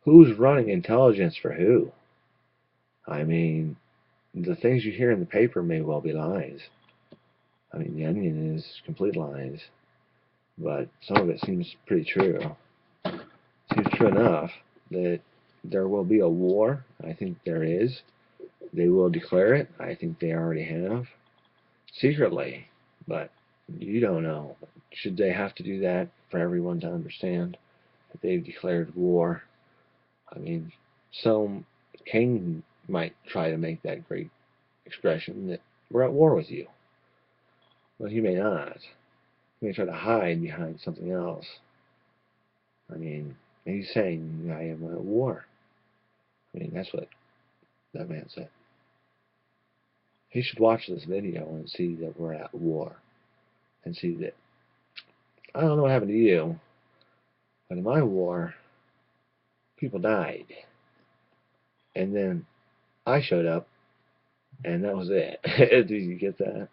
Who's running intelligence for who? I mean, the things you hear in the paper may well be lies. I mean, the Onion is complete lies, but some of it seems pretty true. Seems true enough that there will be a war. I think there is. They will declare it. I think they already have. Secretly, but you don't know. Should they have to do that for everyone to understand that they've declared war? I mean, some king might try to make that great expression that we're at war with you. Well, he may not. He may try to hide behind something else. I mean, he's saying, I am at war. I mean, that's what that man said. He should watch this video and see that we're at war. And see that, I don't know what happened to you, but in my war, people died. And then I showed up, and that was it. Do you get that?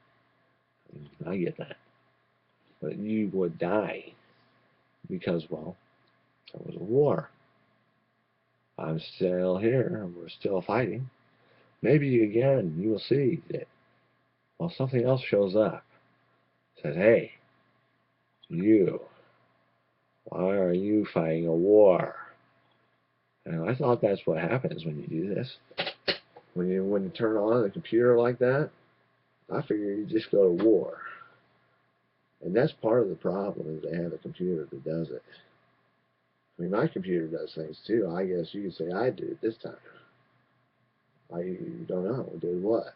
I get that. But you would die because, well, there was a war. I'm still here, and we're still fighting. Maybe again you will see that, well, something else shows up. Says, hey, you, why are you fighting a war? And I thought that's what happens when you do this. When you turn on the computer like that, I figure you just go to war. And that's part of the problem, is they have a computer that does it. I mean, my computer does things too. I guess you could say I did it this time. I don't know. Did what?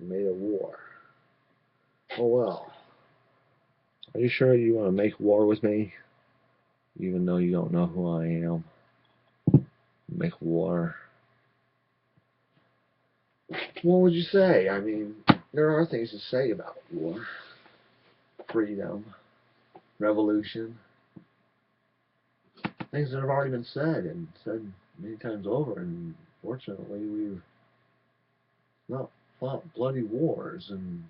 Made a war. Oh well. Are you sure you want to make war with me? Even though you don't know who I am? Make war. What would you say? I mean, there are things to say about war. Freedom. Revolution. Things that have already been said and said many times over, and fortunately we've not fought bloody wars in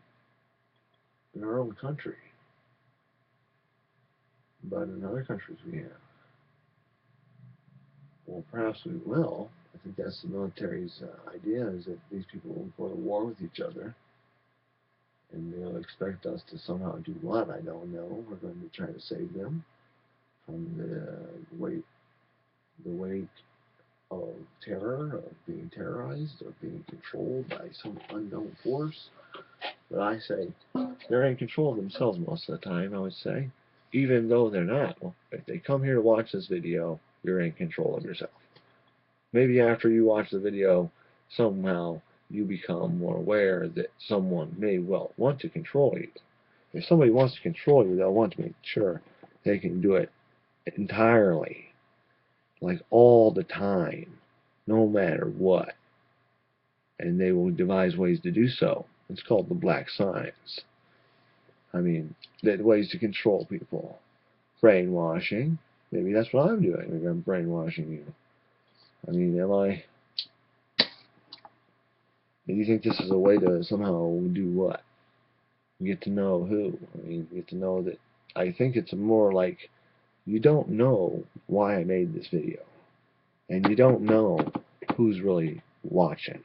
our own country. But in other countries we have. Well, perhaps we will. I think that's the military's idea, is that these people will go to war with each other. And they'll expect us to somehow do what? I don't know. We're going to try to save them from the weight of terror, of being terrorized, of being controlled by some unknown force. But I say, they're in control of themselves most of the time, I would say. Even though they're not. Well, if they come here to watch this video, you're in control of yourself. Maybe after you watch the video, somehow you become more aware that someone may well want to control you. If somebody wants to control you, they'll want to make sure they can do it entirely, like all the time, no matter what. And they will devise ways to do so. It's called the black science. I mean, there's ways to control people. Brainwashing. Maybe that's what I'm doing. Maybe I'm brainwashing you. I mean, am I? Do you think this is a way to somehow do what? Get to know who? I mean, get to know that. I think it's more like you don't know why I made this video. And you don't know who's really watching.